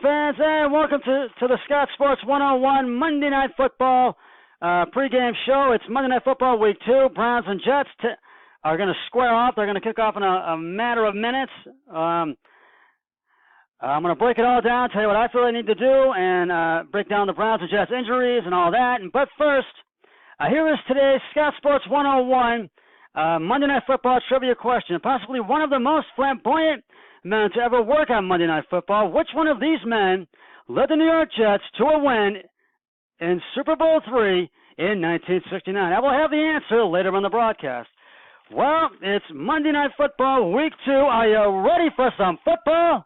fans, and welcome to the Scott Sports 101 Monday Night Football pregame show. It's Monday Night Football Week 2. Browns and Jets are going to square off. They're going to kick off in a matter of minutes. I'm going to break it all down, tell you what I feel I need to do, and break down the Browns and Jets injuries and all that. But first, here is today's Scott Sports 101 Monday Night Football trivia question. Possibly one of the most flamboyant men to ever work on Monday Night Football. Which one of these men led the New York Jets to a win in Super Bowl III in 1969? I will have the answer later on the broadcast. Well, it's Monday Night Football Week 2. Are you ready for some football?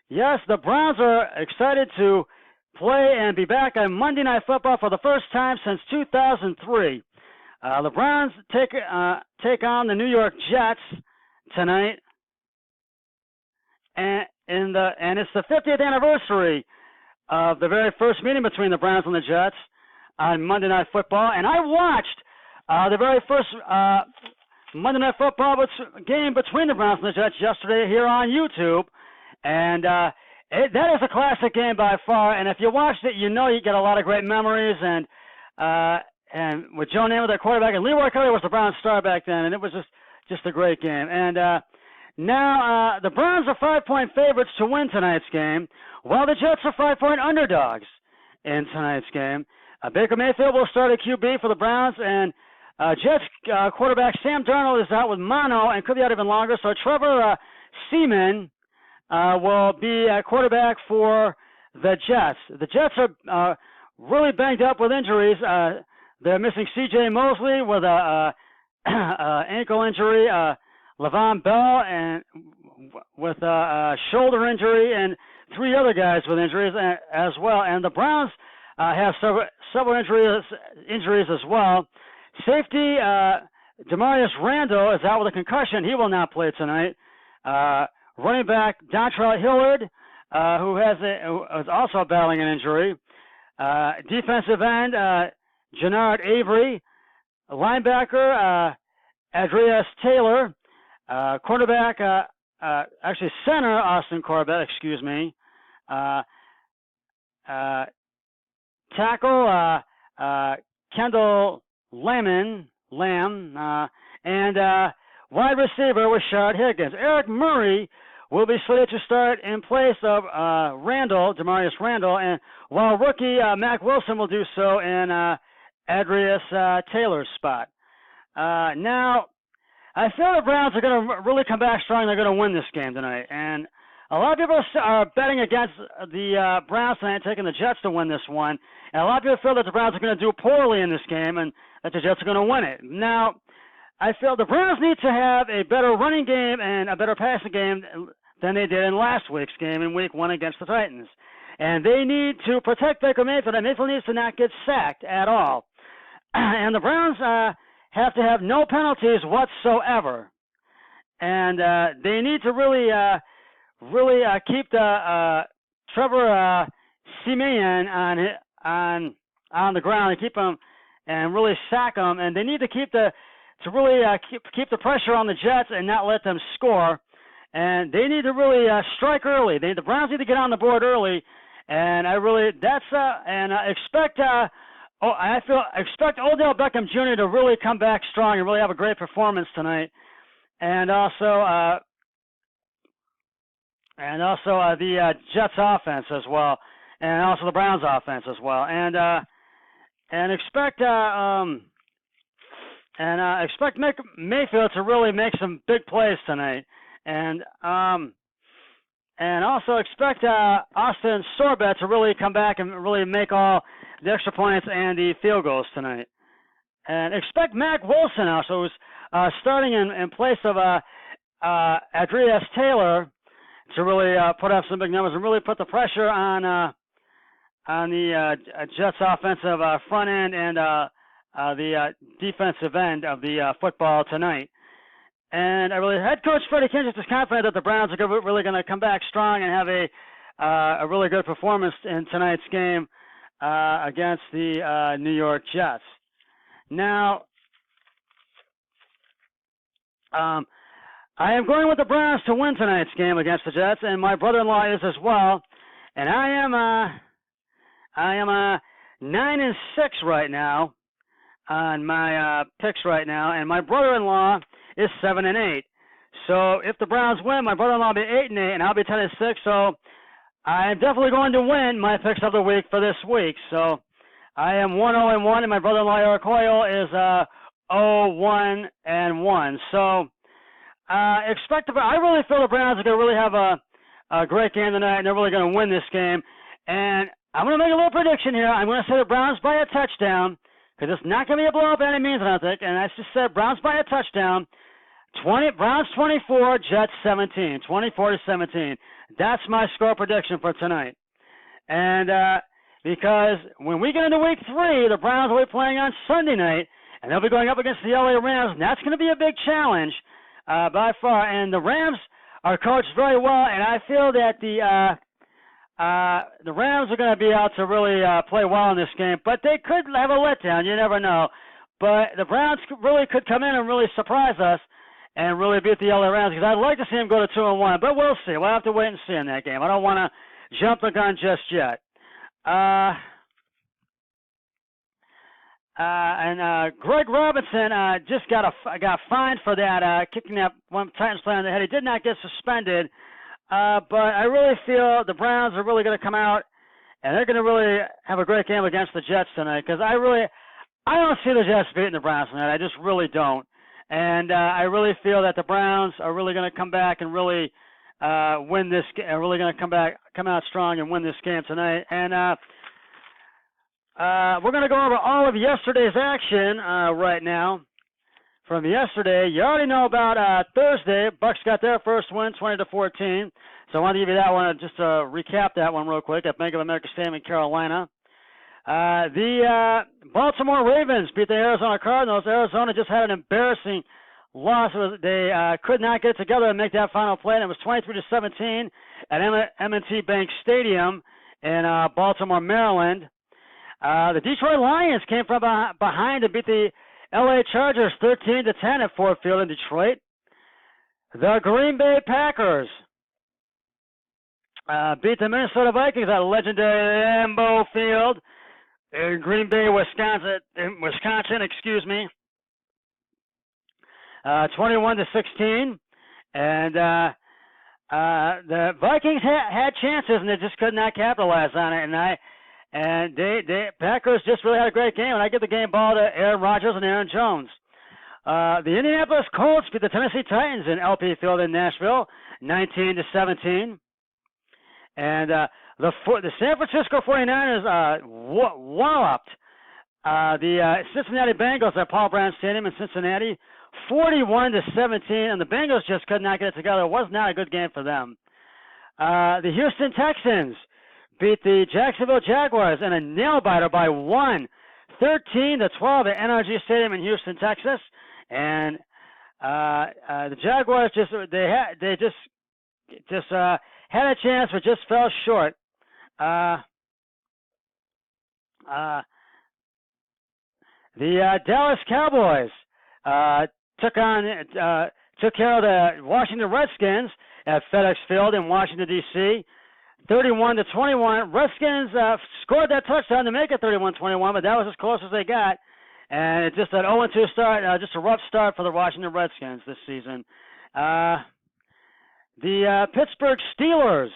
Yes, the Browns are excited to play and be back on Monday Night Football for the first time since 2003. The Browns take on the New York Jets tonight, and it's the 50th anniversary of the very first meeting between the Browns and the Jets on Monday Night Football. And I watched the very first Monday Night Football game between the Browns and the Jets yesterday here on YouTube, and that is a classic game by far. And if you watched it, you know you get a lot of great memories. And with Joe Namath, their quarterback, and Leroy Kelly was the Browns star back then, and it was just a great game. And now the Browns are 5-point favorites to win tonight's game, while the Jets are 5-point underdogs in tonight's game. Baker Mayfield will start at QB for the Browns, and Jets quarterback Sam Darnold is out with mono and could be out even longer. So Trevor Seaman will be quarterback for the Jets. The Jets are really banged up with injuries. They're missing C.J. Mosley with a ankle injury, Le'Veon Bell and with a shoulder injury, and three other guys with injuries as well. And the Browns have several injuries as well. Safety Demarius Randall is out with a concussion. He will not play tonight. Running back Dontrell Hilliard, who is also battling an injury. Defensive end Jannard Avery. Linebacker Adrius Taylor. Quarterback, center Austin Corbett, tackle Kendall Lamb, and wide receiver Rashard Higgins. Eric Murray will be slated to start in place of Demarius Randall, and while rookie Mack Wilson will do so in Adrius Taylor's spot. Now, I feel the Browns are going to really come back strong. They're going to win this game tonight. And a lot of people are betting against the Browns tonight, taking the Jets to win this one. And a lot of people feel that the Browns are going to do poorly in this game and that the Jets are going to win it. Now, I feel the Browns need to have a better running game and a better passing game than they did in last week's game in Week 1 against the Titans. And they need to protect Baker Mayfield, and Mayfield needs to not get sacked at all. And the Browns have to have no penalties whatsoever. And they need to really keep the Trevor Siemian on the ground and keep him and really sack him. And they need to keep the pressure on the Jets and not let them score. And they need to really strike early. The Browns need to get on the board early. And expect Odell Beckham Jr. to really come back strong and really have a great performance tonight. And also the Jets offense as well, and also the Browns offense as well. And expect Mayfield to really make some big plays tonight. And also expect Austin Corbett to really come back and really make all the extra points and the field goals tonight. And expect Mack Wilson also, who's starting in place of Adrius Taylor, to really put up some big numbers and really put the pressure on the Jets offensive front end and the defensive end of the football tonight. And head coach Freddie Kitchens is confident that the Browns are really going to come back strong and have a really good performance in tonight's game against the New York Jets. Now, I am going with the Browns to win tonight's game against the Jets, and my brother-in-law is as well. And I am 9-6 right now on my picks right now, and my brother-in-law is 7-8. So if the Browns win, my brother-in-law will be 8-8, and I'll be 10-6. So I'm definitely going to win my picks of the week for this week. So I am 1-0-1, and my brother-in-law Eric Hoyle is 0-1-1. So I really feel the Browns are going to really have a great game tonight, and they're really going to win this game. And I'm going to make a little prediction here. I'm going to say the Browns by a touchdown, because it's not going to be a blowout by any means, I don't think. And I just said Browns by a touchdown. Browns 24, Jets 17, 24-17. That's my score prediction for tonight. And because when we get into week 3, the Browns will be playing on Sunday night, and they'll be going up against the LA Rams, and that's going to be a big challenge by far. And the Rams are coached very well, and I feel that the Rams are going to be out to really play well in this game, but they could have a letdown. You never know. But the Browns really could come in and really surprise us and really beat the LA Rams, because I'd like to see them go to 2-1, but we'll see. We'll have to wait and see in that game. I don't want to jump the gun just yet. Greg Robinson just got fined for that, kicking that one Titans player in the head. He did not get suspended, but I really feel the Browns are really going to come out, and they're going to really have a great game against the Jets tonight, because I don't see the Jets beating the Browns tonight. I just really don't. And I really feel that the Browns are really going to come back and really win this. Are really going to come out strong and win this game tonight. And we're going to go over all of yesterday's action right now. From yesterday, you already know about Thursday. Bucks got their first win, 20-14. So I want to give you that one, just to recap that one real quick at Bank of America Stadium in Carolina. The Baltimore Ravens beat the Arizona Cardinals. Arizona just had an embarrassing loss. They could not get it together and make that final play, and it was 23-17 at M&T Bank Stadium in Baltimore, Maryland. The Detroit Lions came from behind to beat the LA Chargers 13-10 at Ford Field in Detroit. The Green Bay Packers beat the Minnesota Vikings at legendary Lambeau Field in Green Bay, Wisconsin. 21-16, and the Vikings had chances, and they just could not capitalize on it. And the Packers just really had a great game, and I give the game ball to Aaron Rodgers and Aaron Jones. The Indianapolis Colts beat the Tennessee Titans in LP Field in Nashville, 19-17, and the San Francisco 49ers walloped the Cincinnati Bengals at Paul Brown Stadium in Cincinnati, 41-17, and the Bengals just could not get it together. It was not a good game for them. The Houston Texans beat the Jacksonville Jaguars in a nail-biter by 13-12 at NRG Stadium in Houston, Texas. And the Jaguars had a chance, but just fell short. The Dallas Cowboys took care of the Washington Redskins at FedEx Field in Washington, D.C., 31-21. Redskins scored that touchdown to make it 31-21, but that was as close as they got. And it's just an 0-2 start, just a rough start for the Washington Redskins this season. The Pittsburgh Steelers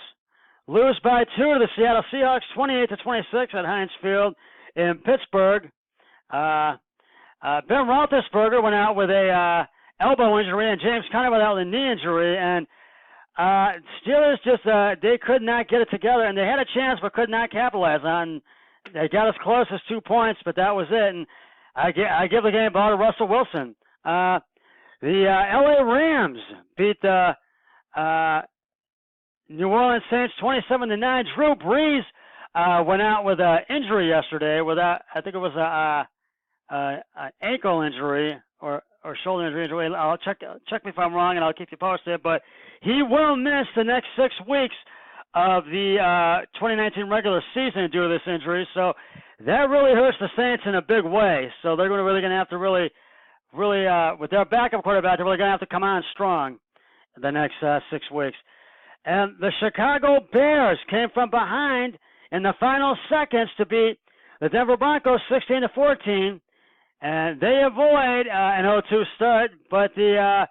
lose by 2 to the Seattle Seahawks, 28-26 at Heinz Field in Pittsburgh. Ben Roethlisberger went out with a elbow injury, and James Conner went out with a knee injury, and Steelers just they could not get it together, and they had a chance but could not capitalize on. They got as close as 2 points, but that was it. And I give the game ball to Russell Wilson. The LA Rams beat the New Orleans Saints 27-9. Drew Brees went out with an injury yesterday. I think it was an ankle injury or shoulder injury. I'll check me if I'm wrong, and I'll keep you posted. But he will miss the next 6 weeks of the 2019 regular season due to this injury. So that really hurts the Saints in a big way. So they're really going to have to really with their backup quarterback, they're really going to have to come on strong. the next 6 weeks. And the Chicago Bears came from behind in the final seconds to beat the Denver Broncos 16-14, and they avoid an 0-2 start. But the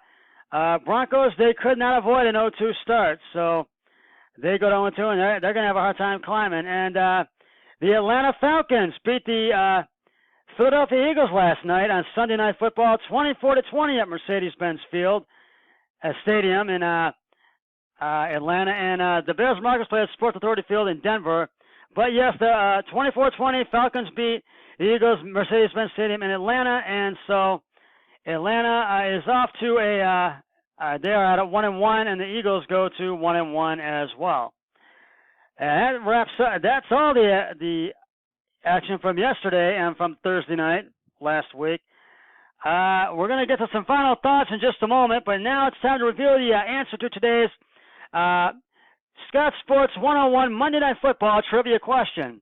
Broncos, they could not avoid an 0-2 start, so they go 0-2, and they're going to have a hard time climbing. And the Atlanta Falcons beat the Philadelphia Eagles last night on Sunday Night Football, 24-20 at Mercedes-Benz Field Stadium in Atlanta. And the Bears Marcus play at Sports Authority Field in Denver. But yes, the 24-20 Falcons beat the Eagles Mercedes-Benz Stadium in Atlanta, and so Atlanta is off to they are at 1-1, and the Eagles go to 1-1 as well. And that wraps up. That's all the action from yesterday and from Thursday night last week. We're going to get to some final thoughts in just a moment, but now it's time to reveal the answer to today's Scott Sports 101 Monday Night Football trivia question.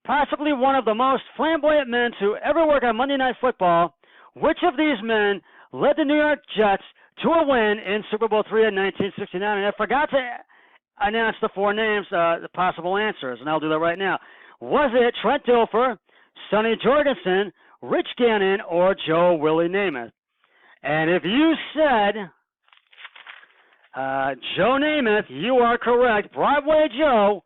Possibly one of the most flamboyant men to ever work on Monday Night Football, which of these men led the New York Jets to a win in Super Bowl III in 1969? And I forgot to announce the 4 names, the possible answers, and I'll do that right now. Was it Trent Dilfer, Sonny Jorgensen, Rich Gannon, or Joe Willie Namath? And if you said Joe Namath, you are correct. Broadway Joe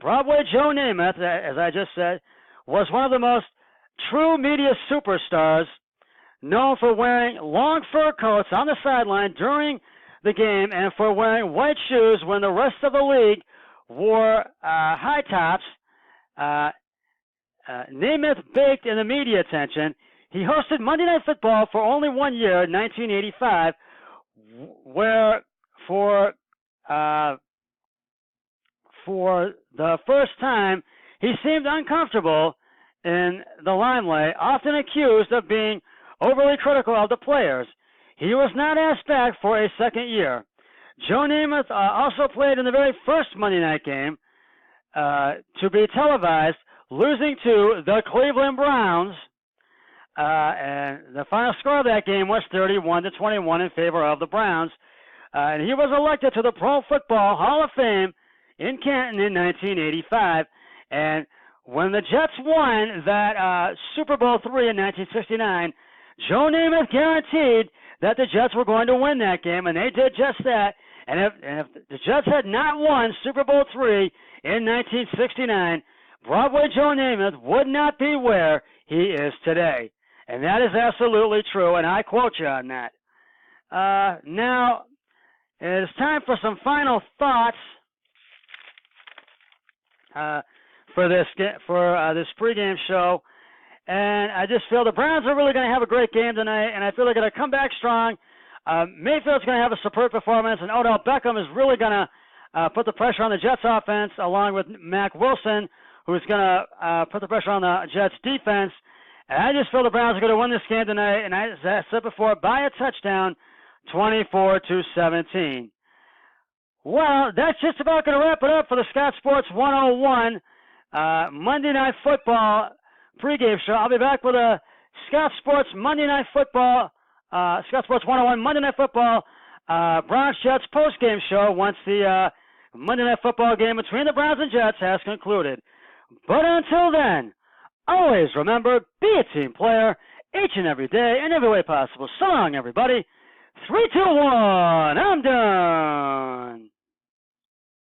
Namath, as I just said, was one of the most true media superstars, known for wearing long fur coats on the sideline during the game and for wearing white shoes when the rest of the league wore high tops. Namath baked in the media attention. He hosted Monday Night Football for only 1 year, 1985, where for the first time he seemed uncomfortable in the limelight, often accused of being overly critical of the players. He was not asked back for a second year. Joe Namath also played in the very first Monday night game to be televised, losing to the Cleveland Browns, and the final score of that game was 31-21 in favor of the Browns. And he was elected to the Pro Football Hall of Fame in Canton in 1985. And when the Jets won that Super Bowl III in 1969, Joe Namath guaranteed that the Jets were going to win that game, and they did just that. And if the Jets had not won Super Bowl III in 1969, Broadway Joe Namath would not be where he is today. And that is absolutely true, and I quote you on that. Now, it is time for some final thoughts for this pregame show. And I just feel the Browns are really going to have a great game tonight, and I feel they're going to come back strong. Mayfield's going to have a superb performance, and Odell Beckham is really going to put the pressure on the Jets offense, along with Mack Wilson, who's going to put the pressure on the Jets defense. And I just feel the Browns are going to win this game tonight, and as I said before, by a touchdown, 24-17. Well, that's just about going to wrap it up for the Scott Sports 101 Monday Night Football pregame show. I'll be back with a Scott Sports Monday Night Football, Scott Sports 101 Monday Night Football Browns Jets postgame show once the Monday Night Football game between the Browns and Jets has concluded. But until then, always remember, be a team player each and every day in every way possible. So long, everybody. 3, 2, 1, I'm done.